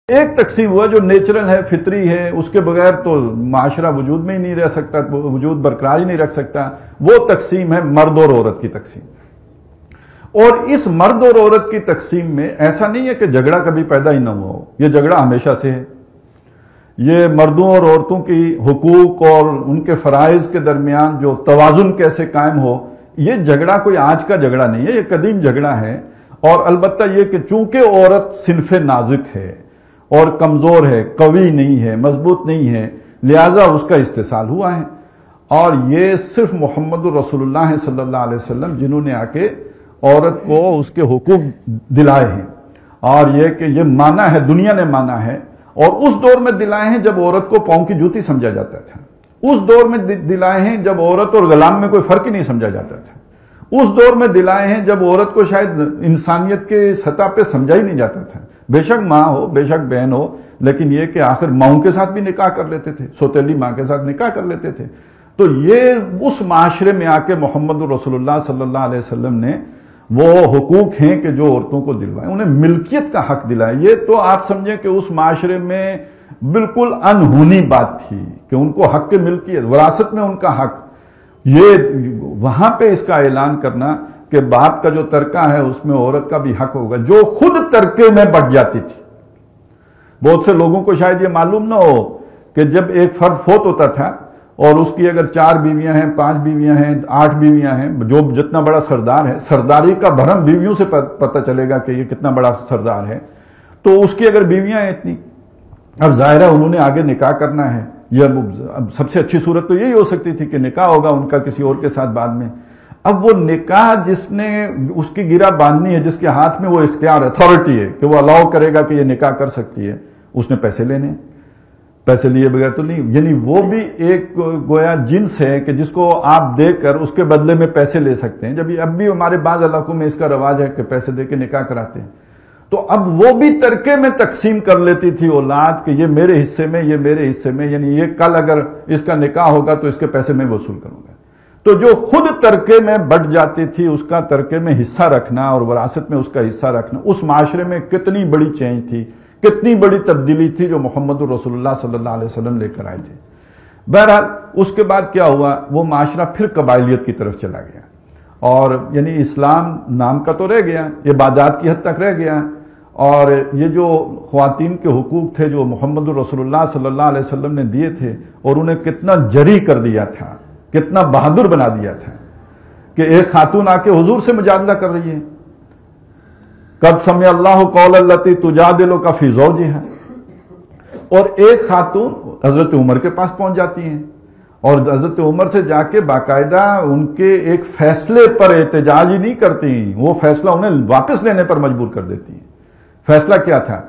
ایک تقسیم ہوا جو نیچرل ہے، فطری ہے، اس کے بغیر تو معاشرہ وجود میں ہی نہیں رہ سکتا، وجود برقرار ہی نہیں رکھ سکتا۔ وہ تقسیم ہے مرد اور عورت کی تقسیم۔ اور اس مرد اور عورت کی تقسیم میں ایسا نہیں ہے کہ جھگڑا کبھی پیدا ہی نہ ہوا ہو، یہ جھگڑا ہمیشہ سے ہے۔ یہ مردوں اور عورتوں کی حقوق اور ان کے فرائض کے درمیان جو توازن کیسے قائم ہو، یہ جھگڑا کوئی آج کا جھگڑا نہیں ہے، یہ قدیم جھگڑا ہے۔ اور البتہ یہ کہ چونکہ عورت صنف نازک ہے اور کمزور ہے، قوی نہیں ہے، مضبوط نہیں ہے، لہذا اس کا استحصال ہوا ہے۔ اور یہ صرف محمد رسول اللہ صلی اللہ علیہ وسلم جنہوں نے آ کے عورت کو اس کے حقوق دلائے ہیں، اور یہ کہ یہ مانا ہے، دنیا نے مانا ہے، اور اس دور میں دلائے ہیں جب عورت کو پاؤں کی جوتی سمجھا جاتا تھا، اس دور میں دلائے ہیں جب عورت اور غلام میں کوئی فرق ہی نہیں سمجھا جاتا تھا، اس دور میں دلائے ہیں جب عورت کو شاید انسانیت کے سطح پہ سمجھا ہی نہیں جاتا تھا۔ بے شک ماں ہو، بے شک بہن ہو، لیکن یہ کہ آخر ماؤں کے ساتھ بھی نکاح کر لیتے تھے، سوتیلی ماں کے ساتھ نکاح کر لیتے تھے۔ تو یہ اس معاشرے میں آ کے محمد رسول اللہ صلی اللہ علیہ وسلم نے وہ حقوق ہیں کہ جو عورتوں کو دلوائے، انہیں ملکیت کا حق دلائے۔ یہ تو آپ سمجھیں کہ اس معاشرے میں بالکل انہونی بات تھی کہ ان کو حق ملکیت، وراثت میں ان کا حق، یہ وہاں پہ اس کا اعلان کرنا کہ باپ کا جو ترکہ ہے اس میں عورت کا بھی حق ہوگا، جو خود ترکے میں بٹ جاتی تھی۔ بہت سے لوگوں کو شاید یہ معلوم نہ ہو کہ جب ایک فرد فوت ہوتا تھا اور اس کی اگر 4 بیویاں ہیں، 5 بیویاں ہیں، 8 بیویاں ہیں، جو جتنا بڑا سردار ہے، سرداری کا بھرم بیویوں سے پتہ چلے گا کہ یہ کتنا بڑا سردار ہے۔ تو اس کی اگر بیویاں ہیں اتنی، اب ظاہر ہے انہوں نے آگے نکاح کرنا ہے، یہ سب سے اچھی صورت تو یہی ہو سکتی تھی کہ نکاح ہوگا ان کا کسی اور کے ساتھ بعد میں۔ اب وہ نکاح جس نے اس کی گرہ باندھنی ہے، جس کے ہاتھ میں وہ اختیار اتھارٹی ہے کہ وہ الاؤ کرے گا کہ یہ نکاح کر سکتی ہے، اس نے پیسے لینے، پیسے لیے بغیر تو نہیں، یعنی وہ بھی ایک گویا جنس ہے کہ جس کو آپ دے کر اس کے بدلے میں پیسے لے سکتے ہیں۔ جب اب بھی ہمارے بعض علاقوں میں اس کا رواج ہے کہ پیسے دے کے نکاح کراتے ہیں، تو اب وہ بھی ترکے میں تقسیم کر لیتی تھی اولاد کہ یہ میرے حصے میں، یہ میرے حصے میں، یعنی یہ کل اگر اس کا نکاح ہوگا تو اس کے پیسے میں وصول کروں گا۔ تو جو خود ترکے میں بٹ جاتی تھی اس کا ترکے میں حصہ رکھنا اور وراثت میں اس کا حصہ رکھنا، اس معاشرے میں کتنی بڑی چینج تھی، کتنی بڑی تبدیلی تھی جو محمد رسول اللہ صلی اللہ علیہ وسلم لے کر آئے تھے۔ بہرحال اس کے بعد کیا ہوا، وہ معاشرہ پھر قبائلیت کی طرف چلا گیا، اور یعنی اسلام نام کا تو رہ گیا، عبادات کی حد تک رہ گیا، اور یہ جو خواتین کے حقوق تھے جو محمد رسول اللہ صلی اللہ علیہ وسلم نے دیے تھے، اور انہیں کتنا جری کر دیا تھا، کتنا بہادر بنا دیا تھا کہ ایک خاتون آ کے حضور سے مجادلہ کر رہی ہے، قد سمع اللہ قول التی تجادلک فی زوجہا، اور ایک خاتون حضرت عمر کے پاس پہنچ جاتی ہیں اور حضرت عمر سے جا کے باقاعدہ ان کے ایک فیصلے پر احتجاج ہی نہیں کرتی، وہ فیصلہ انہیں واپس لینے پر مجبور کر دیتی ہیں۔ فیصلہ کیا تھا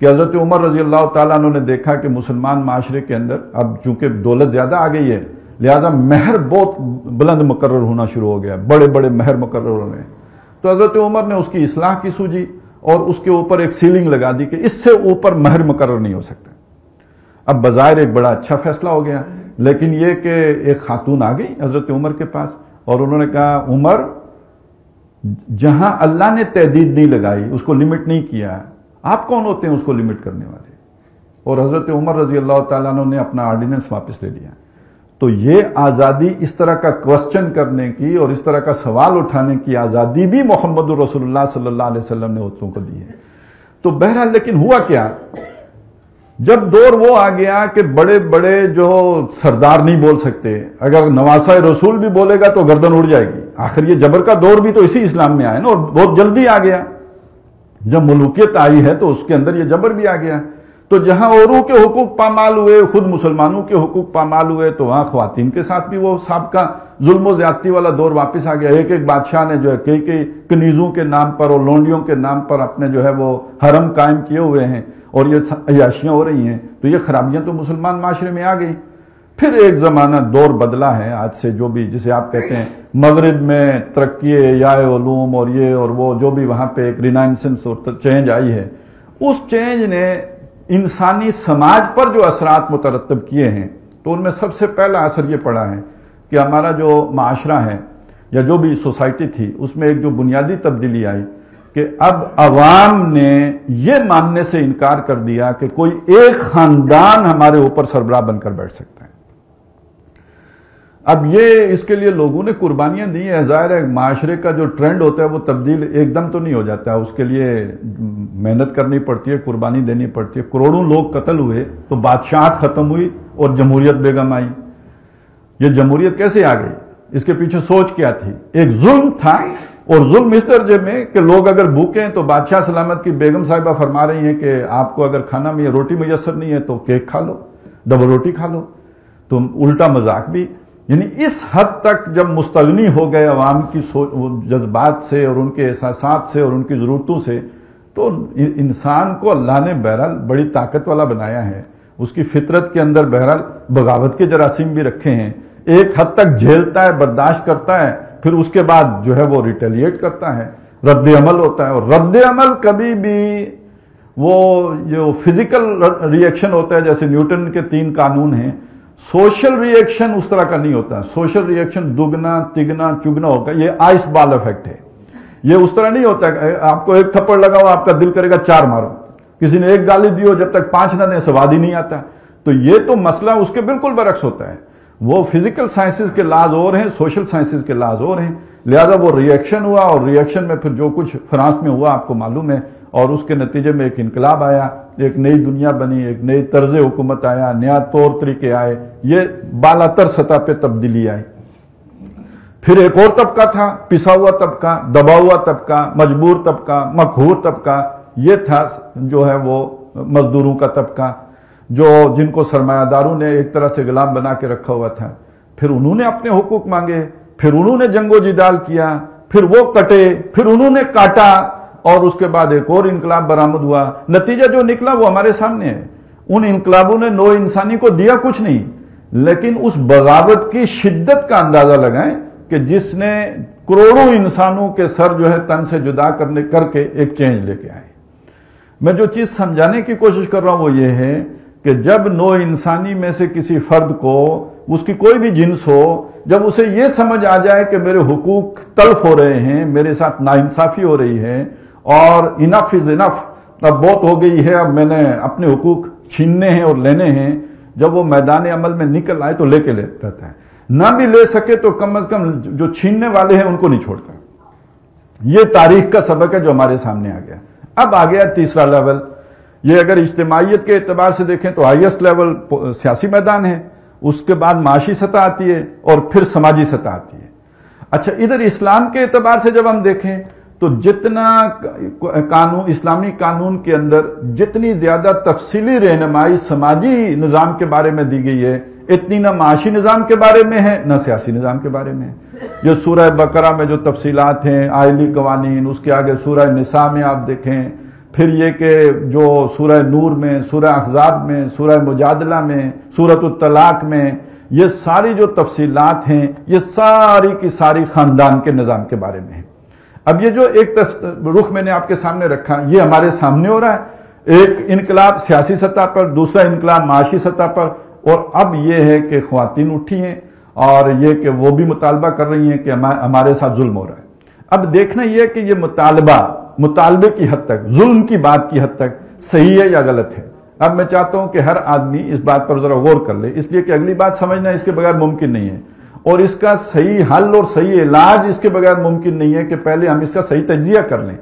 کہ حضرت عمر رضی اللہ تعالیٰ عنہ نے دیکھا کہ مسلمان معاشرے کے اندر اب چونکہ دولت زیادہ آ گئی ہے، لہٰذا مہر بہت بلند مقرر ہونا شروع ہو گیا، بڑے بڑے مہر مقرر ہو رہے ہیں۔ تو حضرت عمر نے اس کی اصلاح کی سوچی اور اس کے اوپر ایک سیلنگ لگا دی کہ اس سے اوپر مہر مقرر نہیں ہو سکتا۔ اب بظاہر ایک بڑا اچھا فیصلہ ہو گیا، لیکن یہ کہ ایک خاتون آ گئی حضرت عمر کے پاس اور انہوں نے کہا، عمر جہاں اللہ نے تحدید نہیں لگائی، اس کو لمٹ نہیں کیا، آپ کون ہوتے ہیں اس کو لمٹ کرنے والے؟ اور حضرت عمر رضی اللہ تعالیٰ عنہ نے اپنا آرڈیننس واپس لے لیا۔ تو یہ آزادی، اس طرح کا کوسچن کرنے کی اور اس طرح کا سوال اٹھانے کی آزادی بھی محمد رسول اللہ صلی اللہ علیہ وسلم نے عورتوں کو دی ہے۔ تو بہرحال لیکن ہوا کیا، جب دور وہ آ گیا کہ بڑے بڑے جو سردار نہیں بول سکتے، اگر نواسہ رسول بھی بولے گا تو گردن اڑ جائے گی، آخر یہ جبر کا دور بھی تو اسی اسلام میں آیا نا، اور بہت جلدی آ گیا۔ جب ملوکیت آئی ہے تو اس کے اندر یہ جبر بھی آ گیا، تو جہاں اوروں کے حقوق پامال ہوئے، خود مسلمانوں کے حقوق پامال ہوئے، تو وہاں خواتین کے ساتھ بھی وہ سابقہ ظلم و زیادتی والا دور واپس آ گیا۔ ایک ایک بادشاہ نے جو ہے کئی کنیزوں کے نام پر اور لونڈیوں کے نام پر اپنے جو ہے وہ حرم قائم کیے ہوئے ہیں، اور یہ عیاشیاں ہو رہی ہیں، تو یہ خرابیاں تو مسلمان معاشرے میں آ گئی۔ پھر ایک زمانہ دور بدلا ہے آج سے، جو بھی جسے آپ کہتے ہیں مغرب میں ترقی یا علوم اور یہ اور وہ، جو بھی وہاں پہ ایک رینائنسنس اور چینج آئی ہے، اس چینج نے انسانی سماج پر جو اثرات مترتب کیے ہیں، تو ان میں سب سے پہلا اثر یہ پڑا ہے کہ ہمارا جو معاشرہ ہے یا جو بھی سوسائٹی تھی، اس میں ایک جو بنیادی تبدیلی آئی کہ اب عوام نے یہ ماننے سے انکار کر دیا کہ کوئی ایک خاندان ہمارے اوپر سربراہ بن کر بیٹھ سکتا ہے۔ اب یہ اس کے لیے لوگوں نے قربانیاں دی ہیں۔ ظاہر ہے معاشرے کا جو ٹرینڈ ہوتا ہے وہ تبدیل ایک دم تو نہیں ہو جاتا، اس کے لیے محنت کرنی پڑتی ہے، قربانی دینی پڑتی ہے۔ کروڑوں لوگ قتل ہوئے تو بادشاہت ختم ہوئی اور جمہوریت بیگم آئی۔ یہ جمہوریت کیسے آ گئی؟ اس کے پیچھے سوچ کیا تھی؟ ایک ظلم تھا، اور ظلم اس درجے میں کہ لوگ اگر بھوکے ہیں تو بادشاہ سلامت کی بیگم صاحبہ فرما رہی ہیں کہ آپ کو اگر کھانا میں روٹی میسر نہیں ہے تو کیک کھا لو، ڈبل روٹی کھا لو۔ تو الٹا مذاق بھی، یعنی اس حد تک جب مستغنی ہو گئے عوام کی جذبات سے اور ان کے احساسات سے اور ان کی ضرورتوں سے، تو انسان کو اللہ نے بہرحال بڑی طاقت والا بنایا ہے۔ اس کی فطرت کے اندر بہرحال بغاوت کے جراثیم بھی رکھے ہیں۔ ایک حد تک جھیلتا ہے، برداشت کرتا ہے، پھر اس کے بعد جو ہے وہ ریٹیلیٹ کرتا ہے، رد عمل ہوتا ہے۔ اور رد عمل کبھی بھی وہ جو فزیکل ری ایکشن ہوتا ہے، جیسے نیوٹن کے 3 قانون ہیں، سوشل ری ایکشن اس طرح کا نہیں ہوتا۔ سوشل ری ایکشن دگنا تگنا چگنا ہوگا، یہ آئس بال ایفیکٹ ہے۔ یہ اس طرح نہیں ہوتا کہ آپ کو ایک تھپڑ لگا ہو آپ کا دل کرے گا 4 مارو، کسی نے ایک گالی دی ہو جب تک 5 نہ دیں سواد ہی نہیں آتا۔ تو یہ تو مسئلہ اس کے بالکل برعکس ہوتا ہے۔ وہ فزیکل سائنسز کے لاز اور ہیں، سوشل سائنسز کے لاز اور ہیں، لہذا وہ ری ایکشن ہوا، اور ری ایکشن میں پھر جو کچھ فرانس میں ہوا آپ کو معلوم ہے، اور اس کے نتیجے میں ایک انقلاب آیا، ایک نئی دنیا بنی، ایک نئی طرز حکومت آیا، نیا طور طریقے آئے، یہ بالا تر سطح پہ تبدیلی آئی۔ پھر ایک اور طبقہ تھا، پسا ہوا طبقہ، دبا ہوا طبقہ، مجبور طبقہ، مقہور طبقہ، یہ تھا جو ہے وہ مزدوروں کا طبقہ، جن کو سرمایہ داروں نے ایک طرح سے غلام بنا کے رکھا ہوا تھا۔ پھر انہوں نے اپنے حقوق مانگے، پھر انہوں نے جنگ و جدال کیا، پھر وہ کٹے، پھر انہوں نے کاٹا، اور اس کے بعد ایک اور انقلاب برآمد ہوا۔ نتیجہ جو نکلا وہ ہمارے سامنے ہے۔ ان انقلابوں نے نو انسانی کو دیا کچھ نہیں، لیکن اس بغاوت کی شدت کا اندازہ لگائیں کہ جس نے کروڑوں انسانوں کے سر جو ہے تن سے جدا کر کے ایک چینج لے کے آئے۔ میں جو چیز سمجھانے کی کوشش کر رہا ہوں وہ یہ ہے کہ جب نو انسانی میں سے کسی فرد کو، اس کی کوئی بھی جنس ہو، جب اسے یہ سمجھ آ جائے کہ میرے حقوق تلف ہو رہے ہیں، میرے ساتھ ناانصافی ہو رہی ہے، اور انف از انف، اب بہت ہو گئی ہے، اب میں نے اپنے حقوق چھیننے ہیں اور لینے ہیں، جب وہ میدان عمل میں نکل آئے تو لے کے رہتا ہے۔ نہ بھی لے سکے تو کم از کم جو چھیننے والے ہیں ان کو نہیں چھوڑتا۔ یہ تاریخ کا سبق ہے جو ہمارے سامنے آ گیا۔ اب آ گیا تیسرا لیول۔ یہ اگر اجتماعیت کے اعتبار سے دیکھیں تو ہائیسٹ لیول سیاسی میدان ہے، اس کے بعد معاشی سطح آتی ہے، اور پھر سماجی سطح آتی ہے۔ اچھا، ادھر اسلام کے اعتبار سے جب ہم دیکھیں تو جتنا قانون، اسلامی قانون کے اندر جتنی زیادہ تفصیلی رہنمائی سماجی نظام کے بارے میں دی گئی ہے، اتنی نہ معاشی نظام کے بارے میں ہے نہ سیاسی نظام کے بارے میں ہے۔ جو سورہ بقرہ میں جو تفصیلات ہیں، آئلی قوانین، اس کے آگے سورہ نساء میں آپ دیکھیں، پھر یہ کہ جو سورہ نور میں، سورہ احزاب میں، سورہ مجادلہ میں، سورۃ الطلاق میں، یہ ساری جو تفصیلات ہیں، یہ ساری کی ساری خاندان کے نظام کے بارے میں ہے۔ اب یہ جو ایک رخ میں نے آپ کے سامنے رکھا، یہ ہمارے سامنے ہو رہا ہے، ایک انقلاب سیاسی سطح پر، دوسرا انقلاب معاشی سطح پر، اور اب یہ ہے کہ خواتین اٹھی ہیں اور یہ کہ وہ بھی مطالبہ کر رہی ہیں کہ ہمارے ساتھ ظلم ہو رہا ہے۔ اب دیکھنا یہ کہ یہ مطالبے کی حد تک، ظلم کی بات کی حد تک صحیح ہے یا غلط ہے۔ اب میں چاہتا ہوں کہ ہر آدمی اس بات پر ذرا غور کر لے، اس لیے کہ اگلی بات سمجھنا اس کے بغیر ممکن نہیں ہے، اور اس کا صحیح حل اور صحیح علاج اس کے بغیر ممکن نہیں ہے کہ پہلے ہم اس کا صحیح تجزیہ کر لیں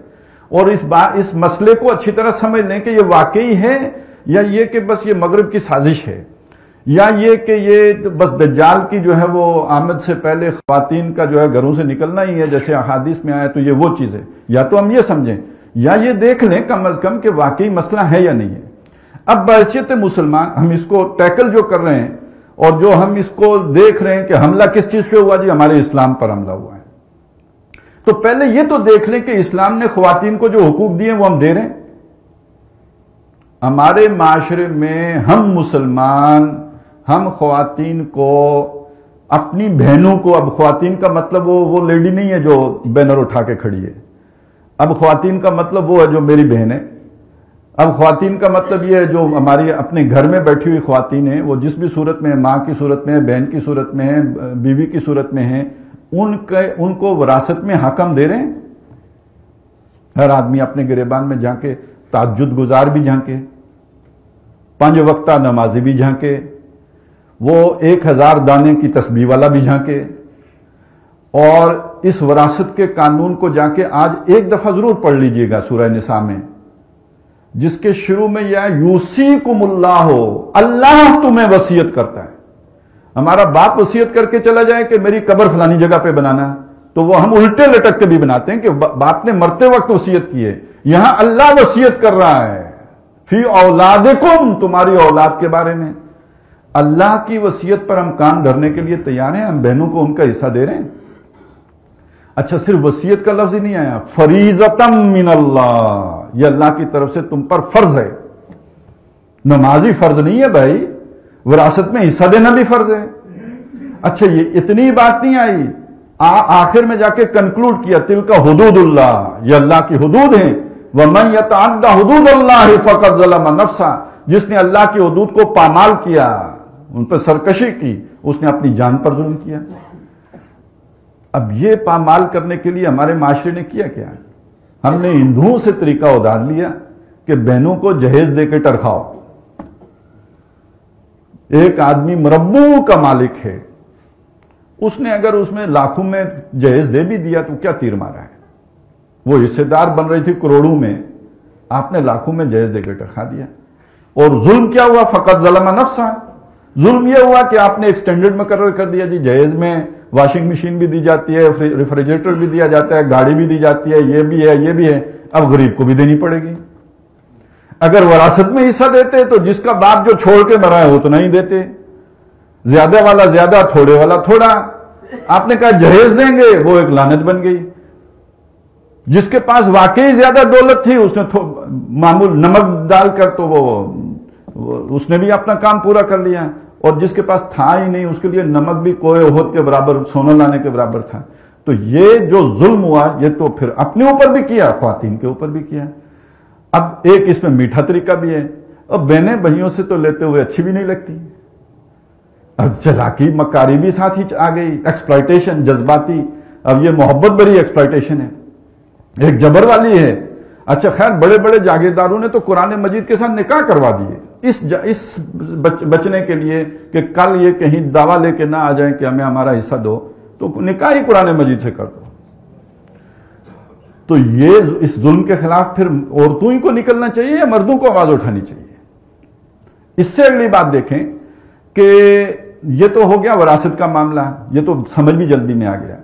اور اس مسئلے کو اچھی طرح سمجھ لیں کہ یہ واقعی ہے یا یہ کہ بس یہ مغرب کی سازش ہے، یا یہ کہ یہ بس دجال کی جو ہے وہ آمد سے پہلے خواتین کا جو ہے گھروں سے نکلنا ہی ہے جیسے احادیث میں آیا، تو یہ وہ چیز ہے۔ یا تو ہم یہ سمجھیں یا یہ دیکھ لیں کم از کم کہ واقعی مسئلہ ہے یا نہیں ہے۔ اب بحیثیت مسلمان ہم اس کو ٹیکل جو کر رہے ہیں اور جو ہم اس کو دیکھ رہے ہیں کہ حملہ کس چیز پہ ہوا، جی ہمارے اسلام پر حملہ ہوا ہے، تو پہلے یہ تو دیکھ لیں کہ اسلام نے خواتین کو جو حقوق دیے وہ ہم دے رہے ہیں۔ ہمارے معاشرے میں ہم مسلمان، ہم خواتین کو، اپنی بہنوں کو، اب خواتین کا مطلب وہ لیڈی نہیں ہے جو بینر اٹھا کے کھڑی ہے، اب خواتین کا مطلب وہ ہے جو میری بہن ہے، اب خواتین کا مطلب یہ ہے جو ہماری اپنے گھر میں بیٹھی ہوئی خواتین ہیں، وہ جس بھی صورت میں ہیں، ماں کی صورت میں ہیں، بہن کی صورت میں ہیں، بیوی کی صورت میں ہیں، ان کو وراثت میں حق ہم دے رہے ہیں۔ ہر آدمی اپنے گریبان میں جھانکے، تہجد گزار بھی جھانکے، 5 وقتہ نمازی بھی جھانکے، وہ 1000 دانے کی تسبیح والا بھی جھانکے، اور اس وراثت کے قانون کو جا کے آج ایک دفعہ ضرور پڑھ لیجئے گا سورہ نساء میں، جس کے شروع میں یہ یوصیکم اللہ، اللہ تمہیں وصیت کرتا ہے۔ ہمارا باپ وصیت کر کے چلا جائے کہ میری قبر فلانی جگہ پہ بنانا، تو وہ ہم الٹے لٹک کے بھی بناتے ہیں کہ باپ نے مرتے وقت وصیت کی ہے۔ یہاں اللہ وصیت کر رہا ہے فی اولادکم، تمہاری اولاد کے بارے میں۔ اللہ کی وصیت پر ہم کان دھرنے کے لیے تیار ہیں، ہم بہنوں کو ان کا حصہ دے رہے ہیں۔ اچھا، صرف وصیت کا لفظ ہی نہیں آیا، فریضۃ من اللہ، یہ اللہ کی طرف سے تم پر فرض ہے۔ نمازی فرض نہیں ہے بھائی، وراثت میں حصہ دینا بھی فرض ہے۔ اچھا، یہ اتنی بات نہیں آئی، آخر میں جا کے کنکلوڈ کیا تلک حدود اللہ، یہ اللہ کی حدود ہیں۔ وَمَن يَتَعَدَّ حُدُودَ اللَّهِ فَقَدْ ظَلَمَ نَفْسَهُ، جس نے اللہ کی حدود کو پامال کیا، ان پر سرکشی کی، اس نے اپنی جان پر ظلم کیا۔ اب یہ پامال کرنے کے لیے ہمارے معاشرے نے کیا کیا؟ ہم نے ہندوؤں سے طریقہ ادھار لیا کہ بہنوں کو جہیز دے کے ٹرکھاؤ۔ ایک آدمی مربوں کا مالک ہے، اس نے اگر اس میں لاکھوں میں جہیز دے بھی دیا تو کیا تیر مارا ہے؟ وہ حصے دار بن رہی تھی کروڑوں میں، آپ نے لاکھوں میں جہیز دے کے ٹرکھا دیا۔ اور ظلم کیا ہوا؟ فقط ظلم نفسا، ظلم یہ ہوا کہ آپ نے ایک سٹینڈرڈ مقرر کر دیا، جی جہیز میں واشنگ مشین بھی دی جاتی ہے، ریفریجریٹر بھی دیا جاتا ہے، گاڑی بھی دی جاتی ہے، یہ بھی ہے، یہ بھی ہے، اب غریب کو بھی دینی پڑے گی۔ اگر وراثت میں حصہ دیتے تو جس کا باپ جو چھوڑ کے مرا ہے اتنا ہی دیتے، زیادہ والا زیادہ، تھوڑے والا تھوڑا۔ آپ نے کہا جہیز دیں گے، وہ ایک لعنت بن گئی۔ جس کے پاس واقعی زیادہ دولت تھی اس نے معمول نمک ڈال کر تو اس نے بھی اپنا کام پورا کر لیا، اور جس کے پاس تھا ہی نہیں اس کے لیے نمک بھی کوئے احد کے برابر، سونا لانے کے برابر تھا۔ تو یہ جو ظلم ہوا یہ تو پھر اپنے اوپر بھی کیا، خواتین کے اوپر بھی کیا۔ اب ایک اس میں میٹھا طریقہ بھی ہے، اب بہنیں بھائیوں سے تو لیتے ہوئے اچھی بھی نہیں لگتی، اب چلاکی مکاری بھی ساتھ ہی آ گئی، ایکسپلائٹیشن جذباتی۔ اب یہ محبت بری ایکسپلائٹیشن ہے، ایک جبر والی ہے۔ اچھا خیر، بڑے بڑے جاگیرداروں نے تو قرآن مجید کے ساتھ نکاح کروا دیے اس بچنے کے لیے کہ کل یہ کہیں دعویٰ لے کے نہ آ جائیں کہ ہمیں ہمارا حصہ دو، تو نکاح ہی قرآن مجید سے کر دو۔ تو یہ اس ظلم کے خلاف پھر عورتوں ہی کو نکلنا چاہیے یا مردوں کو آواز اٹھانی چاہیے؟ اس سے اگلی بات دیکھیں کہ یہ تو ہو گیا وراثت کا معاملہ، یہ تو سمجھ بھی جلدی میں آ گیا۔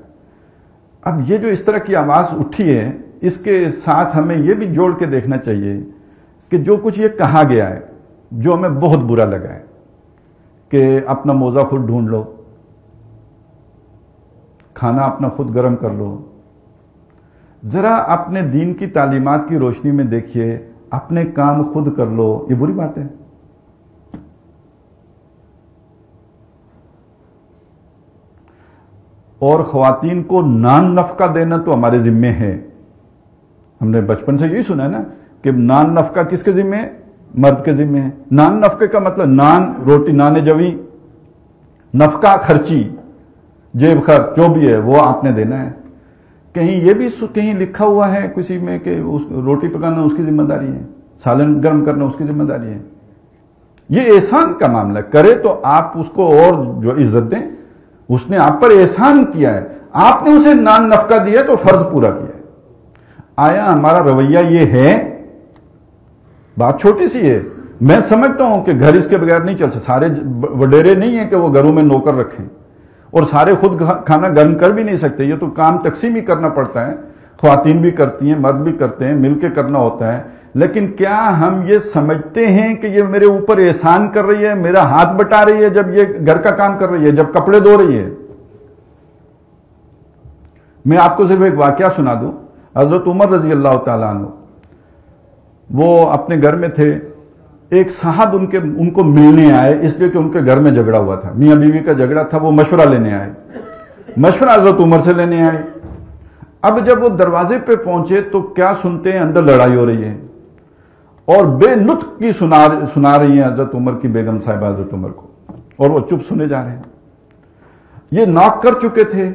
اب یہ جو اس طرح کی آواز اٹھی ہے، اس کے ساتھ ہمیں یہ بھی جوڑ کے دیکھنا چاہیے کہ جو کچھ یہ کہا گیا ہے، جو ہمیں بہت برا لگا ہے کہ اپنا موزہ خود ڈھونڈ لو، کھانا اپنا خود گرم کر لو۔ ذرا اپنے دین کی تعلیمات کی روشنی میں دیکھیے، اپنے کام خود کر لو، یہ بری بات ہے؟ اور خواتین کو نان نفقہ دینا تو ہمارے ذمے ہے۔ ہم نے بچپن سے یہی سنا ہے نا کہ نان نفقہ کس کے ذمے ہے؟ مرد کے ذمے ہے۔ نان نفقے کا مطلب نان روٹی، نان جوی، نفقہ خرچی، جیب خرچ جو بھی ہے وہ آپ نے دینا ہے۔ کہیں یہ بھی کہیں لکھا ہوا ہے کسی میں کہ روٹی پکانا اس کی ذمہ داری ہے، سالن گرم کرنا اس کی ذمہ داری ہے؟ یہ احسان کا معاملہ ہے، کرے تو آپ اس کو اور جو عزت دیں۔ اس نے آپ پر احسان کیا ہے، آپ نے اسے نان نفقہ دیا تو فرض پورا کیا ہے۔ آیا ہمارا رویہ یہ ہے؟ بات چھوٹی سی ہے، میں سمجھتا ہوں کہ گھر اس کے بغیر نہیں چل سکتے، سارے وڈیرے نہیں ہیں کہ وہ گھروں میں نوکر رکھیں، اور سارے خود کھانا گرم کر بھی نہیں سکتے، یہ تو کام تقسیم ہی کرنا پڑتا ہے، خواتین بھی کرتی ہیں، مرد بھی کرتے ہیں، مل کے کرنا ہوتا ہے۔ لیکن کیا ہم یہ سمجھتے ہیں کہ یہ میرے اوپر احسان کر رہی ہے، میرا ہاتھ بٹا رہی ہے جب یہ گھر کا کام کر رہی ہے، جب کپڑے دھو رہی ہے؟ میں آپ کو صرف ایک واقعہ سنا دوں۔ حضرت عمر رضی اللہ تعالیٰ عنہ وہ اپنے گھر میں تھے، ایک صاحب ان کو ملنے آئے، اس لیے کہ ان کے گھر میں جھگڑا ہوا تھا، میاں بیوی کا جھگڑا تھا، وہ مشورہ لینے آئے، مشورہ حضرت عمر سے لینے آئے۔ اب جب وہ دروازے پہ پہنچے تو کیا سنتے ہیں؟ اندر لڑائی ہو رہی ہے اور بے نطق کی سنا رہی ہیں حضرت عمر کی بیگم صاحبہ حضرت عمر کو، اور وہ چپ سنے جا رہے ہیں۔ یہ ناک کر چکے تھے،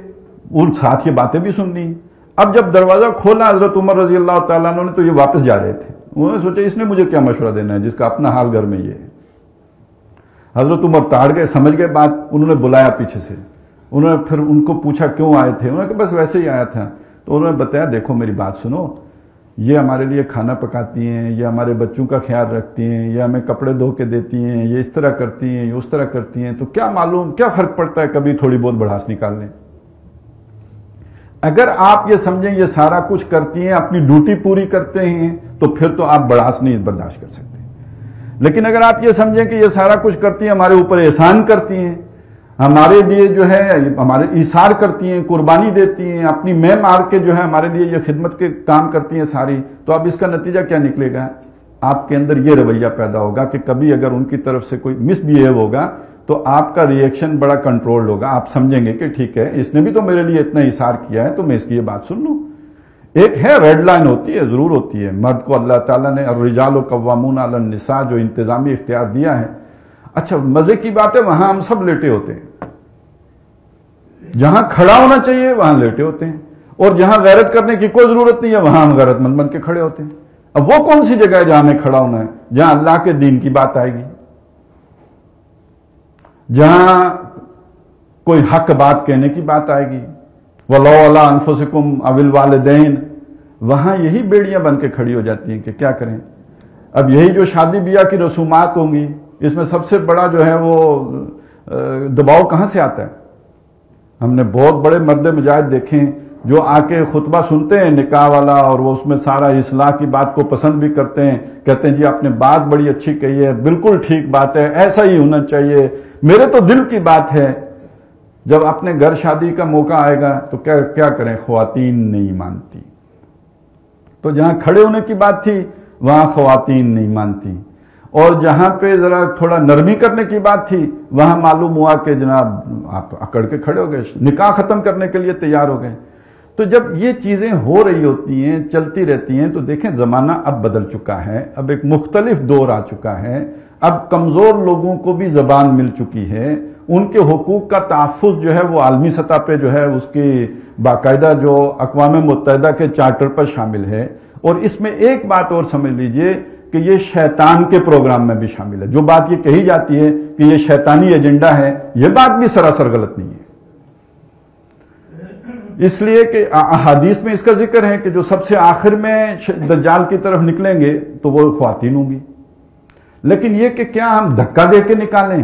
ان ساتھ یہ باتیں بھی سن لی۔ اب جب دروازہ کھولا حضرت عمر رضی اللہ تعالیٰ عنہ نے تو یہ واپس جا رہے تھے. انہوں نے سوچا اس نے مجھے کیا مشورہ دینا ہے جس کا اپنا حال گھر میں یہ ہے. حضرت عمر تاڑ گئے, سمجھ گئے بات. انہوں نے بلایا پیچھے سے, انہوں نے پھر ان کو پوچھا کیوں آئے تھے. انہوں نے کہا بس ویسے ہی آیا تھا. تو انہوں نے بتایا دیکھو میری بات سنو, یہ ہمارے لیے کھانا پکاتی ہیں, یہ ہمارے بچوں کا خیال رکھتی ہیں, یہ ہمیں کپڑے دھو کے دیتی ہیں, یہ اس طرح کرتی ہیں, یہ اس طرح کرتی ہیں, تو کیا معلوم کیا فرق پڑتا ہے کبھی تھوڑی بہت بڑھاس نکال لیں. اگر آپ یہ سمجھیں یہ سارا کچھ کرتی ہیں, اپنی ڈیوٹی پوری کرتے ہیں, تو پھر تو آپ بڑھاس نہیں برداشت کر سکتے. لیکن اگر آپ یہ سمجھیں کہ یہ سارا کچھ کرتی ہیں, ہمارے اوپر احسان کرتی ہیں, ہمارے لیے جو ہے ہمارے ایثار کرتی ہیں, قربانی دیتی ہیں, اپنی میں مار کے جو ہے ہمارے لیے یہ خدمت کے کام کرتی ہیں ساری, تو اب اس کا نتیجہ کیا نکلے گا؟ آپ کے اندر یہ رویہ پیدا ہوگا کہ کبھی اگر ان کی طرف سے کوئی مس بیہیو ہوگا تو آپ کا ریئیکشن بڑا کنٹرولڈ ہوگا. آپ سمجھیں گے کہ ٹھیک ہے اس نے بھی تو میرے لیے اتنا ایثار کیا ہے تو میں اس کی یہ بات سن لوں. ایک ہے ریڈ لائن ہوتی ہے, ضرور ہوتی ہے. مرد کو اللہ تعالیٰ نے الرجال قوامون علی النساء جو انتظامی اختیار دیا ہے. اچھا مزے کی بات ہے وہاں ہم سب لیٹے ہوتے ہیں, جہاں کھڑا ہونا چاہیے وہاں لیٹے ہوتے ہیں, اور جہاں غیرت کرنے کی کوئی ضرورت نہیں ہے وہاں ہم غیرت مند بن کے کھڑے ہوتے ہیں. اب وہ کون سی جگہ ہے جہاں ہمیں کھڑا ہونا ہے؟ جہاں اللہ کے دین کی بات آئے گی, جہاں کوئی حق بات کہنے کی بات آئے گی. وَلَوْ عَلَىٰ أَنفُسِكُمْ أَوِ الْوَالِدَيْنِ, وہاں یہی بیڑیاں بن کے کھڑی ہو جاتی ہیں کہ کیا کریں. اب یہی جو شادی بیاہ کی رسومات ہوں گی, اس میں سب سے بڑا جو ہے وہ دباؤ کہاں سے آتا ہے؟ ہم نے بہت بڑے مرد مجاہد دیکھے ہیں جو آ کے خطبہ سنتے ہیں نکاح والا, اور وہ اس میں سارا اصلاح کی بات کو پسند بھی کرتے ہیں, کہتے ہیں جی آپ نے بات بڑی اچھی کہی ہے, بالکل ٹھیک بات ہے, ایسا ہی ہونا چاہیے, میرے تو دل کی بات ہے. جب اپنے گھر شادی کا موقع آئے گا تو کیا کریں؟ خواتین نہیں مانتی. تو جہاں کھڑے ہونے کی بات تھی وہاں خواتین نہیں مانتی, اور جہاں پہ ذرا تھوڑا نرمی کرنے کی بات تھی وہاں معلوم ہوا کہ جناب آپ اکڑ کے کھڑے ہو گئے, نکاح ختم کرنے کے لیے تیار ہو گئے. تو جب یہ چیزیں ہو رہی ہوتی ہیں, چلتی رہتی ہیں, تو دیکھیں زمانہ اب بدل چکا ہے, اب ایک مختلف دور آ چکا ہے. اب کمزور لوگوں کو بھی زبان مل چکی ہے, ان کے حقوق کا تحفظ جو ہے وہ عالمی سطح پہ جو ہے اس کی باقاعدہ جو اقوام متحدہ کے چارٹر پر شامل ہے. اور اس میں ایک بات اور سمجھ لیجئے کہ یہ شیطان کے پروگرام میں بھی شامل ہے. جو بات یہ کہی جاتی ہے کہ یہ شیطانی ایجنڈا ہے, یہ بات بھی سراسر غلط نہیں ہے. اس لیے کہ احادیث میں اس کا ذکر ہے کہ جو سب سے آخر میں دجال کی طرف نکلیں گے تو وہ خواتین ہوں گی. لیکن یہ کہ کیا ہم دھکا دے کے نکالیں؟